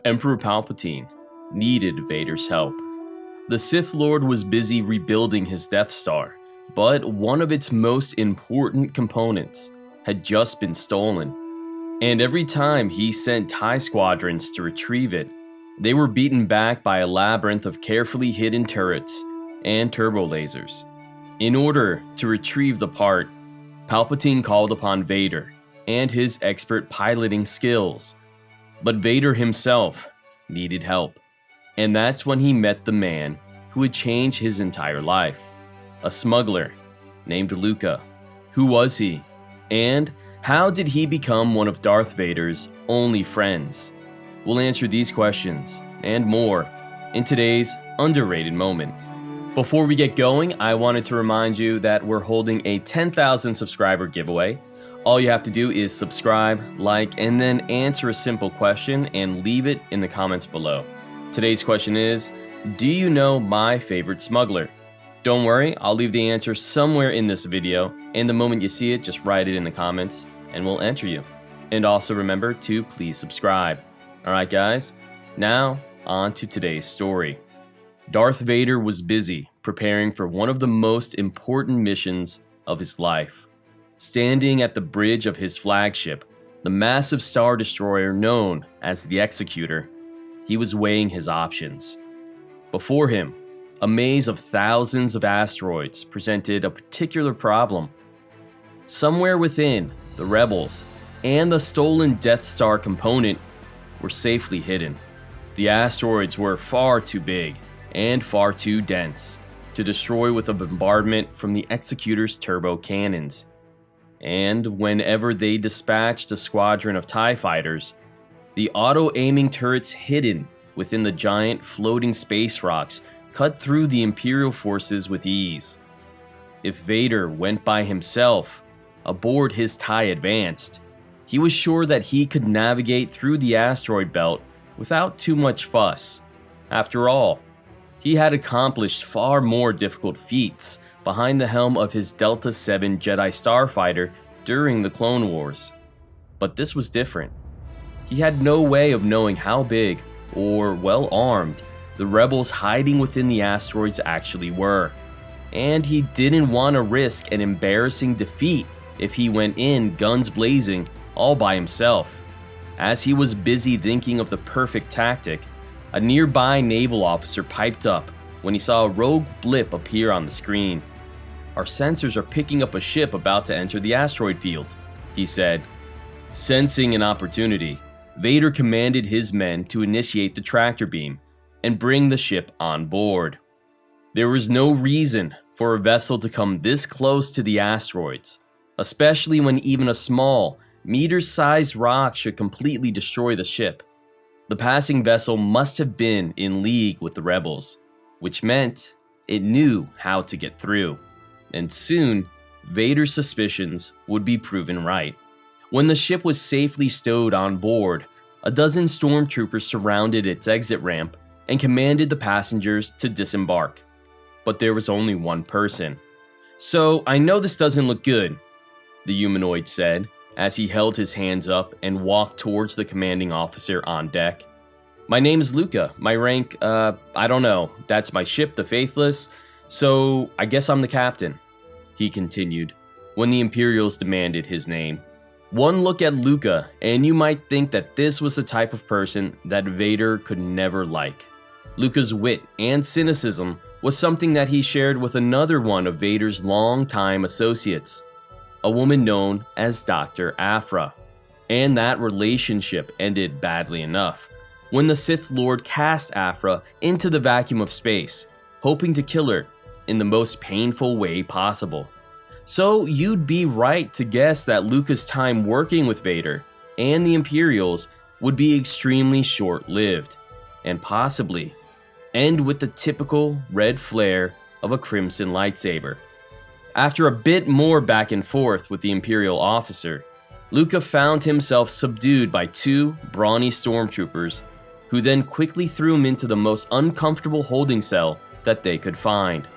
Emperor Palpatine needed Vader's help. The Sith Lord was busy rebuilding his Death Star, but one of its most important components had just been stolen. And every time he sent TIE squadrons to retrieve it, they were beaten back by a labyrinth of carefully hidden turrets and turbo lasers. In order to retrieve the part, Palpatine called upon Vader and his expert piloting skills. But Vader himself needed help. And that's when he met the man who would change his entire life. A smuggler named Luca. Who was he? And how did he become one of Darth Vader's only friends? We'll answer these questions and more in today's underrated moment. Before we get going, I wanted to remind you that we're holding a 10,000 subscriber giveaway. All you have to do is subscribe, like, and then answer a simple question and leave it in the comments below. Today's question is, do you know my favorite smuggler? Don't worry, I'll leave the answer somewhere in this video, and the moment you see it, just write it in the comments, and we'll enter you. And also remember to please subscribe. Alright guys, now on to today's story. Darth Vader was busy preparing for one of the most important missions of his life. Standing at the bridge of his flagship, the massive Star Destroyer known as the Executor, he was weighing his options. Before him, a maze of thousands of asteroids presented a particular problem. Somewhere within, the rebels and the stolen Death Star component were safely hidden. The asteroids were far too big and far too dense to destroy with a bombardment from the Executor's turbo cannons. And whenever they dispatched a squadron of TIE fighters, the auto-aiming turrets hidden within the giant floating space rocks cut through the Imperial forces with ease. If Vader went by himself, aboard his TIE Advanced, he was sure that he could navigate through the asteroid belt without too much fuss. After all, he had accomplished far more difficult feats behind the helm of his Delta 7 Jedi Starfighter during the Clone Wars. But this was different. He had no way of knowing how big, or well armed, the rebels hiding within the asteroids actually were. And he didn't want to risk an embarrassing defeat if he went in guns blazing all by himself. As he was busy thinking of the perfect tactic, a nearby naval officer piped up when he saw a rogue blip appear on the screen. "Our sensors are picking up a ship about to enter the asteroid field," he said. Sensing an opportunity, Vader commanded his men to initiate the tractor beam and bring the ship on board. There was no reason for a vessel to come this close to the asteroids, especially when even a small, meter-sized rock should completely destroy the ship. The passing vessel must have been in league with the rebels, which meant it knew how to get through. And soon, Vader's suspicions would be proven right. When the ship was safely stowed on board, a dozen stormtroopers surrounded its exit ramp and commanded the passengers to disembark. But there was only one person. "So, I know this doesn't look good," the humanoid said, as he held his hands up and walked towards the commanding officer on deck. "My name's Luca. My rank, I don't know. That's my ship, the Faithless, so I guess I'm the captain," he continued, when the Imperials demanded his name. One look at Luca, and you might think that this was the type of person that Vader could never like. Luca's wit and cynicism was something that he shared with another one of Vader's longtime associates, a woman known as Dr. Aphra. And that relationship ended badly enough, when the Sith Lord cast Aphra into the vacuum of space, hoping to kill her in the most painful way possible. So you'd be right to guess that Luca's time working with Vader and the Imperials would be extremely short-lived, and possibly end with the typical red flare of a crimson lightsaber. After a bit more back and forth with the Imperial officer, Luca found himself subdued by two brawny stormtroopers, who then quickly threw him into the most uncomfortable holding cell that they could find.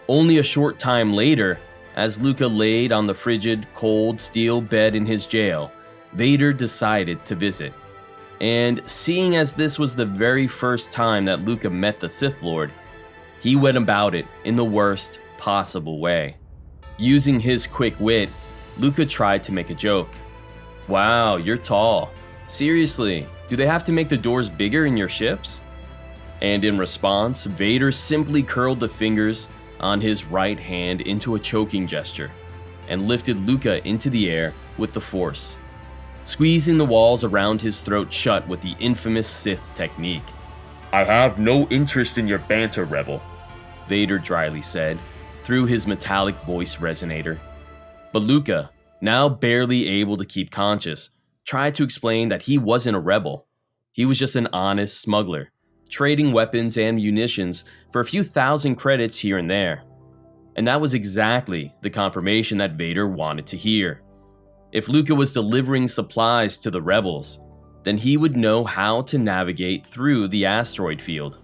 Only a short time later, as Luca laid on the frigid, cold steel bed in his jail, Vader decided to visit. And seeing as this was the very first time that Luca met the Sith Lord, he went about it in the worst possible way. Using his quick wit, Luca tried to make a joke. "Wow, you're tall. Seriously, do they have to make the doors bigger in your ships?" And in response, Vader simply curled the fingers on his right hand into a choking gesture and lifted Luca into the air with the Force, squeezing the walls around his throat shut with the infamous Sith technique. "I have no interest in your banter, Rebel," Vader dryly said through his metallic voice resonator. But Luca, now barely able to keep conscious, tried to explain that he wasn't a rebel. He was just an honest smuggler, trading weapons and munitions for a few thousand credits here and there. And that was exactly the confirmation that Vader wanted to hear. If Luca was delivering supplies to the rebels, then he would know how to navigate through the asteroid field.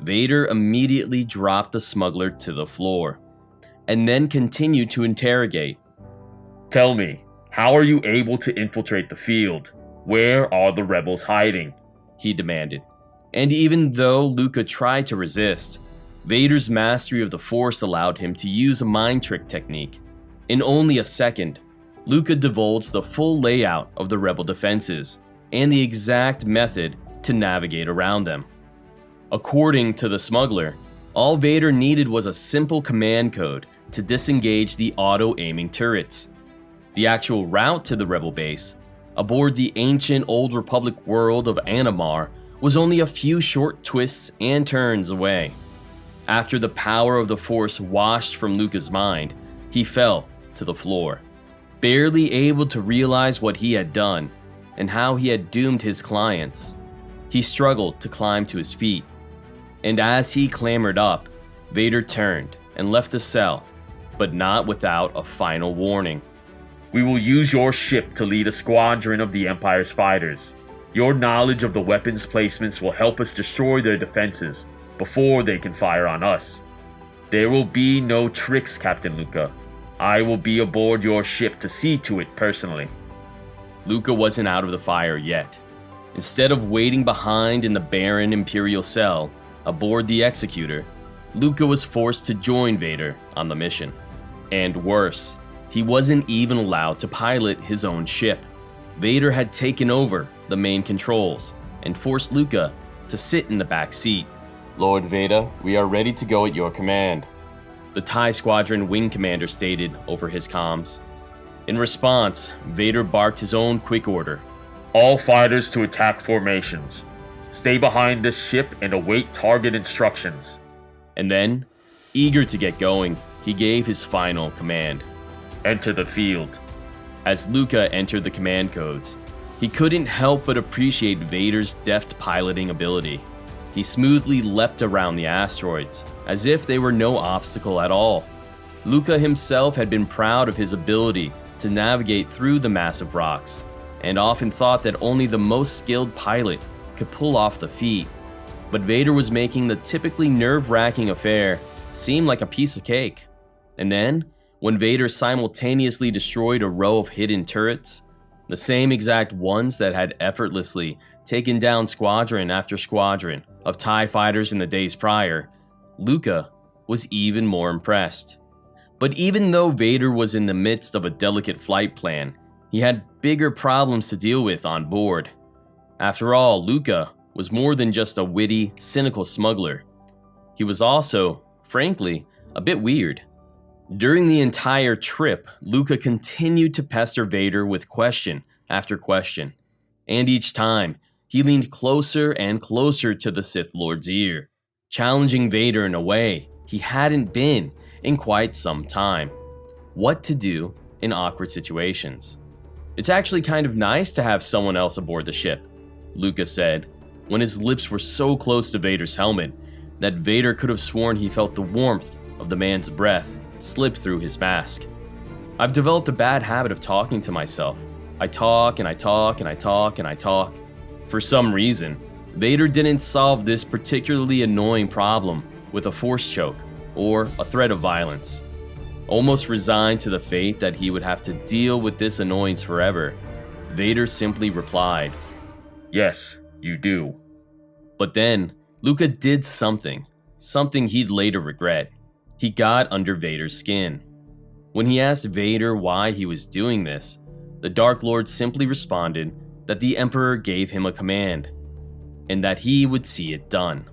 Vader immediately dropped the smuggler to the floor, and then continued to interrogate. "Tell me, how are you able to infiltrate the field? Where are the rebels hiding?" he demanded. And even though Luca tried to resist, Vader's mastery of the Force allowed him to use a mind trick technique. In only a second, Luca divulged the full layout of the rebel defenses and the exact method to navigate around them. According to the smuggler, all Vader needed was a simple command code to disengage the auto-aiming turrets. The actual route to the rebel base, aboard the ancient Old Republic world of Anamar, was only a few short twists and turns away. After the power of the Force washed from Luca's mind, he fell to the floor, barely able to realize what he had done and how he had doomed his clients. He struggled to climb to his feet, and as he clambered up, Vader turned and left the cell, but not without a final warning. "We will use your ship to lead a squadron of the Empire's fighters. Your knowledge of the weapons placements will help us destroy their defenses before they can fire on us. There will be no tricks, Captain Luca. I will be aboard your ship to see to it personally." Luca wasn't out of the fire yet. Instead of waiting behind in the barren Imperial cell aboard the Executor, Luca was forced to join Vader on the mission. And worse, he wasn't even allowed to pilot his own ship. Vader had taken over the main controls and forced Luca to sit in the back seat. "Lord Vader, we are ready to go at your command," the TIE Squadron wing commander stated over his comms. In response, Vader barked his own quick order. "All fighters to attack formations. Stay behind this ship and await target instructions." And then, eager to get going, he gave his final command. "Enter the field." As Luca entered the command codes, he couldn't help but appreciate Vader's deft piloting ability. He smoothly leapt around the asteroids, as if they were no obstacle at all. Luca himself had been proud of his ability to navigate through the massive rocks, and often thought that only the most skilled pilot could pull off the feat. But Vader was making the typically nerve-wracking affair seem like a piece of cake. And then, when Vader simultaneously destroyed a row of hidden turrets, the same exact ones that had effortlessly taken down squadron after squadron of TIE fighters in the days prior, Luca was even more impressed. But even though Vader was in the midst of a delicate flight plan, he had bigger problems to deal with on board. After all, Luca was more than just a witty, cynical smuggler. He was also, frankly, a bit weird. During the entire trip, Luca continued to pester Vader with question after question, and each time, he leaned closer and closer to the Sith Lord's ear, challenging Vader in a way he hadn't been in quite some time. What to do in awkward situations. "It's actually kind of nice to have someone else aboard the ship," Luca said, when his lips were so close to Vader's helmet that Vader could have sworn he felt the warmth of the man's breath slip through his mask. "I've developed a bad habit of talking to myself. I talk and I talk and I talk and I talk." For some reason, Vader didn't solve this particularly annoying problem with a force choke or a threat of violence. Almost resigned to the fate that he would have to deal with this annoyance forever, Vader simply replied, Yes, you do. But then, Luca did something he'd later regret. He got under Vader's skin. When he asked Vader why he was doing this, the Dark Lord simply responded that the Emperor gave him a command, and that he would see it done.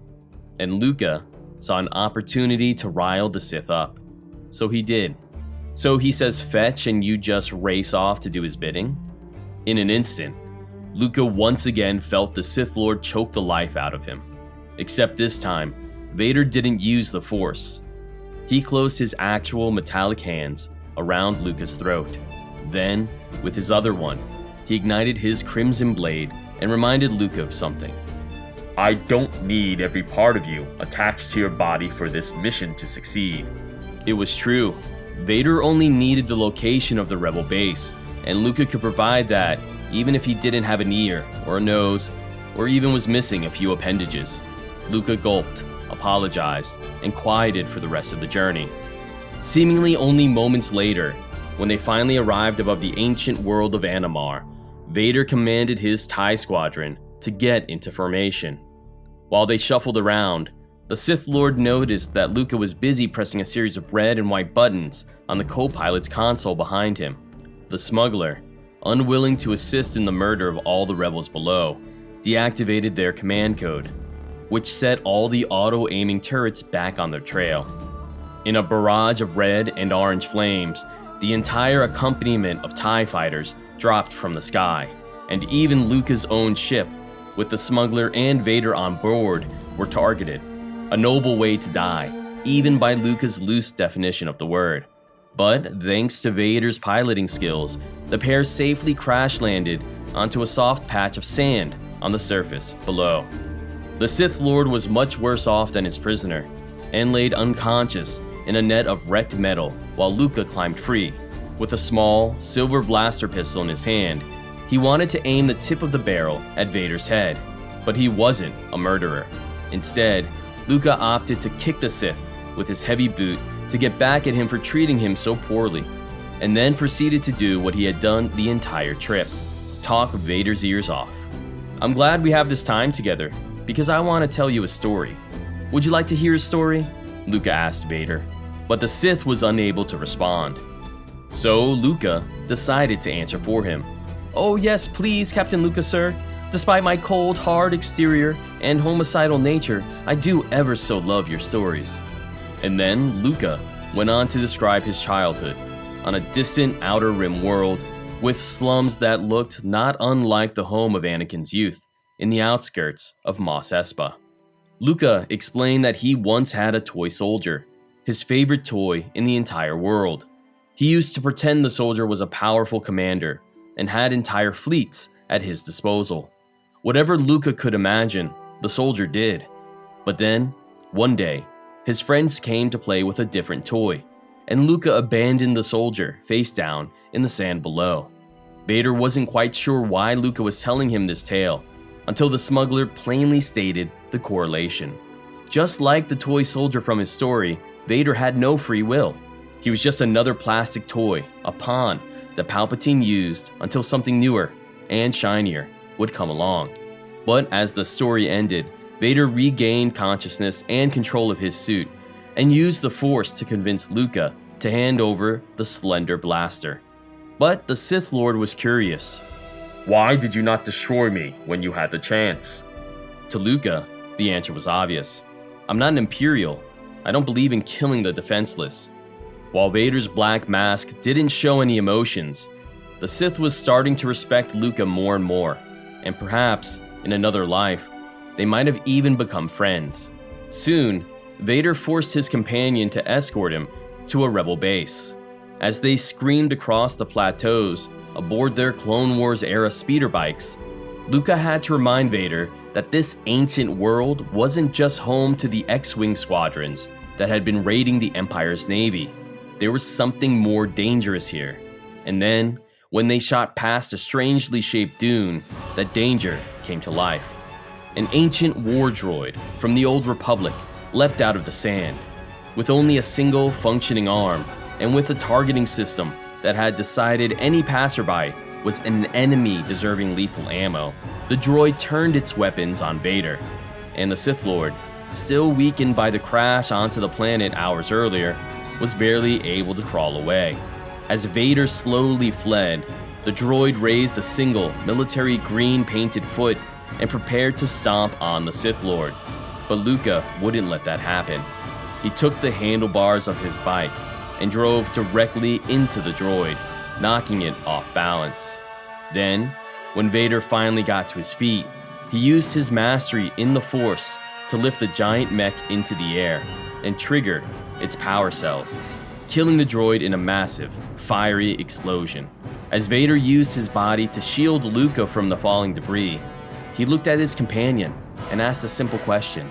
And Luca saw an opportunity to rile the Sith up. So he did. So he says fetch and you just race off to do his bidding? In an instant, Luca once again felt the Sith Lord choke the life out of him. Except this time, Vader didn't use the Force. He closed his actual metallic hands around Luca's throat. Then, with his other one, he ignited his crimson blade and reminded Luca of something. I don't need every part of you attached to your body for this mission to succeed. It was true. Vader only needed the location of the rebel base, and Luca could provide that even if he didn't have an ear or a nose, or even was missing a few appendages. Luca gulped, apologized, and quieted for the rest of the journey. Seemingly only moments later, when they finally arrived above the ancient world of Anamar, Vader commanded his TIE squadron to get into formation. While they shuffled around, the Sith Lord noticed that Luca was busy pressing a series of red and white buttons on the co-pilot's console behind him. The smuggler, unwilling to assist in the murder of all the rebels below, deactivated their command code, which set all the auto-aiming turrets back on their trail. In a barrage of red and orange flames, the entire accompaniment of TIE fighters dropped from the sky, and even Luca's own ship, with the smuggler and Vader on board, were targeted. A noble way to die, even by Luca's loose definition of the word. But thanks to Vader's piloting skills, the pair safely crash-landed onto a soft patch of sand on the surface below. The Sith Lord was much worse off than his prisoner, and laid unconscious in a net of wrecked metal while Luca climbed free. With a small, silver blaster pistol in his hand, he wanted to aim the tip of the barrel at Vader's head, but he wasn't a murderer. Instead, Luca opted to kick the Sith with his heavy boot to get back at him for treating him so poorly, and then proceeded to do what he had done the entire trip: talk Vader's ears off. I'm glad we have this time together, because I want to tell you a story. Would you like to hear a story? Luca asked Vader, but the Sith was unable to respond. So Luca decided to answer for him. Oh yes, please, Captain Luca, sir. Despite my cold, hard exterior and homicidal nature, I do ever so love your stories. And then Luca went on to describe his childhood on a distant Outer Rim world with slums that looked not unlike the home of Anakin's youth in the outskirts of Mos Espa. Luca explained that he once had a toy soldier, his favorite toy in the entire world. He used to pretend the soldier was a powerful commander and had entire fleets at his disposal. Whatever Luca could imagine, the soldier did. But then, one day, his friends came to play with a different toy, and Luca abandoned the soldier face down in the sand below. Vader wasn't quite sure why Luca was telling him this tale, until the smuggler plainly stated the correlation. Just like the toy soldier from his story, Vader had no free will. He was just another plastic toy, a pawn that Palpatine used until something newer and shinier would come along. But as the story ended, Vader regained consciousness and control of his suit, and used the Force to convince Luca to hand over the slender blaster. But the Sith Lord was curious. Why did you not destroy me when you had the chance? To Luca, the answer was obvious. I'm not an Imperial. I don't believe in killing the defenseless. While Vader's black mask didn't show any emotions, the Sith was starting to respect Luca more and more, and perhaps, in another life, they might have even become friends. Soon, Vader forced his companion to escort him to a rebel base. As they screamed across the plateaus aboard their Clone Wars era speeder bikes, Luca had to remind Vader that this ancient world wasn't just home to the X-Wing squadrons that had been raiding the Empire's navy. There was something more dangerous here. And then, when they shot past a strangely shaped dune, that danger came to life. An ancient war droid from the Old Republic leapt out of the sand, with only a single functioning arm and with a targeting system that had decided any passerby was an enemy deserving lethal ammo, the droid turned its weapons on Vader, and the Sith Lord, still weakened by the crash onto the planet hours earlier, was barely able to crawl away. As Vader slowly fled, the droid raised a single military green painted foot and prepared to stomp on the Sith Lord. But Luca wouldn't let that happen. He took the handlebars of his bike and drove directly into the droid, knocking it off balance. Then, when Vader finally got to his feet, he used his mastery in the Force to lift the giant mech into the air and trigger its power cells, killing the droid in a massive, fiery explosion. As Vader used his body to shield Luca from the falling debris, he looked at his companion and asked a simple question.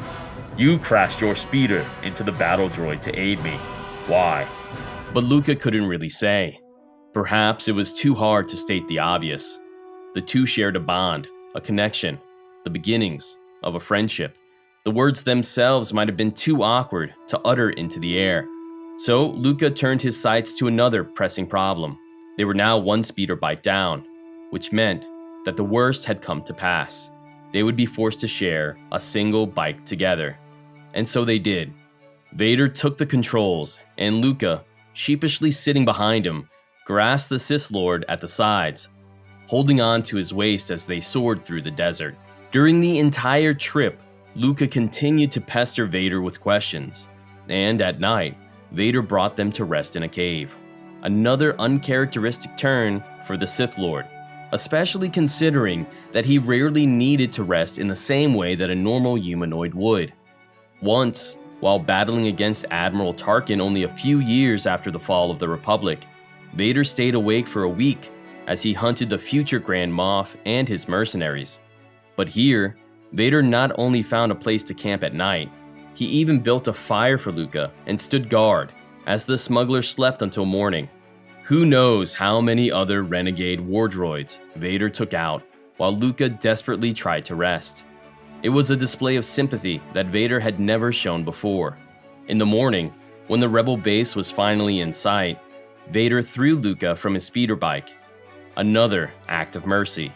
You crashed your speeder into the battle droid to aid me. Why? But Luca couldn't really say. Perhaps it was too hard to state the obvious. The two shared a bond, a connection, the beginnings of a friendship. The words themselves might have been too awkward to utter into the air. So Luca turned his sights to another pressing problem. They were now one speeder bike down, which meant that the worst had come to pass. They would be forced to share a single bike together. And so they did. Vader took the controls, and Luca, sheepishly sitting behind him, grasped the Sith Lord at the sides, holding on to his waist as they soared through the desert. During the entire trip, Luca continued to pester Vader with questions, and at night, Vader brought them to rest in a cave. Another uncharacteristic turn for the Sith Lord, especially considering that he rarely needed to rest in the same way that a normal humanoid would. Once, while battling against Admiral Tarkin only a few years after the fall of the Republic, Vader stayed awake for a week as he hunted the future Grand Moff and his mercenaries. But here, Vader not only found a place to camp at night, he even built a fire for Luca and stood guard as the smuggler slept until morning. Who knows how many other renegade war droids Vader took out while Luca desperately tried to rest. It was a display of sympathy that Vader had never shown before. In the morning, when the rebel base was finally in sight, Vader threw Luca from his speeder bike. Another act of mercy.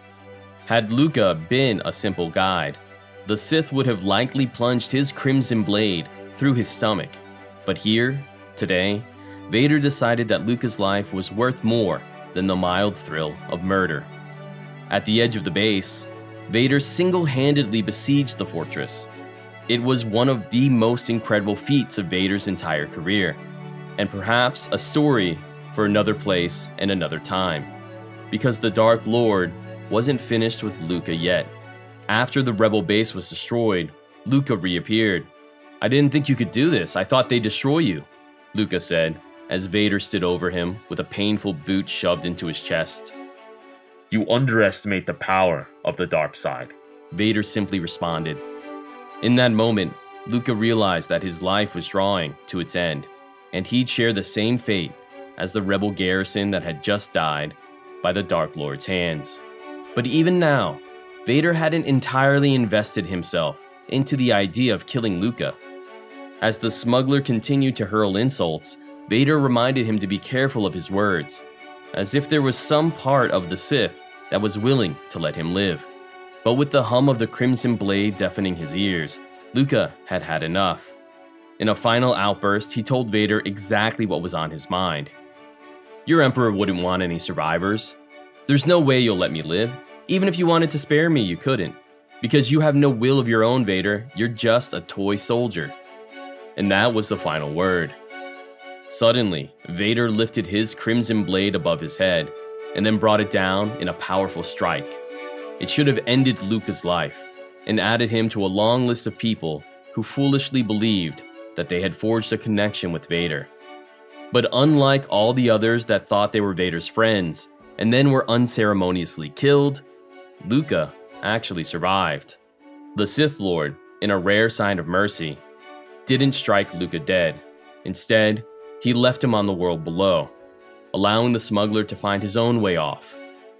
Had Luca been a simple guide, the Sith would have likely plunged his crimson blade through his stomach. But here, today, Vader decided that Luca's life was worth more than the mild thrill of murder. At the edge of the base, Vader single-handedly besieged the fortress. It was one of the most incredible feats of Vader's entire career, and perhaps a story for another place and another time, because the Dark Lord wasn't finished with Luca yet. After the rebel base was destroyed, Luca reappeared. "I didn't think you could do this. I thought they'd destroy you," Luca said, as Vader stood over him with a painful boot shoved into his chest. You underestimate the power of the dark side, Vader simply responded. In that moment, Luca realized that his life was drawing to its end, and he'd share the same fate as the rebel garrison that had just died by the Dark Lord's hands. But even now, Vader hadn't entirely invested himself into the idea of killing Luca. As the smuggler continued to hurl insults, Vader reminded him to be careful of his words, as if there was some part of the Sith that was willing to let him live. But with the hum of the crimson blade deafening his ears, Luca had had enough. In a final outburst, he told Vader exactly what was on his mind. "Your Emperor wouldn't want any survivors. There's no way you'll let me live. Even if you wanted to spare me, you couldn't. Because you have no will of your own, Vader. You're just a toy soldier." And that was the final word. Suddenly, Vader lifted his crimson blade above his head, and then brought it down in a powerful strike. It should have ended Luca's life, and added him to a long list of people who foolishly believed that they had forged a connection with Vader. But unlike all the others that thought they were Vader's friends, and then were unceremoniously killed, Luca actually survived. The Sith Lord, in a rare sign of mercy, didn't strike Luca dead. Instead, he left him on the world below, allowing the smuggler to find his own way off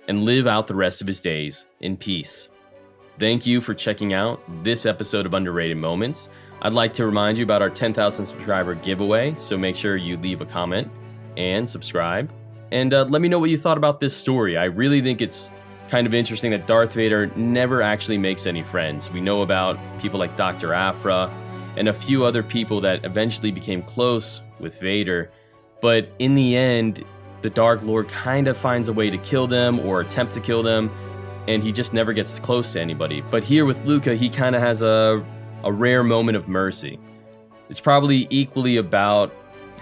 and live out the rest of his days in peace. Thank you for checking out this episode of Underrated Moments. I'd like to remind you about our 10,000 subscriber giveaway, so make sure you leave a comment and subscribe. And let me know what you thought about this story. I really think it's kind of interesting that Darth Vader never actually makes any friends. We know about people like Dr. Aphra and a few other people that eventually became close with Vader, but in the end, the Dark Lord kind of finds a way to kill them or attempt to kill them, and he just never gets close to anybody. But here with Luca, he kind of has a rare moment of mercy. It's probably equally about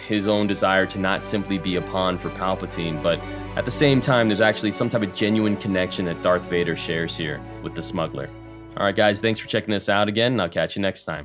his own desire to not simply be a pawn for Palpatine, but at the same time, there's actually some type of genuine connection that Darth Vader shares here with the smuggler. Alright guys, thanks for checking this out again, and I'll catch you next time.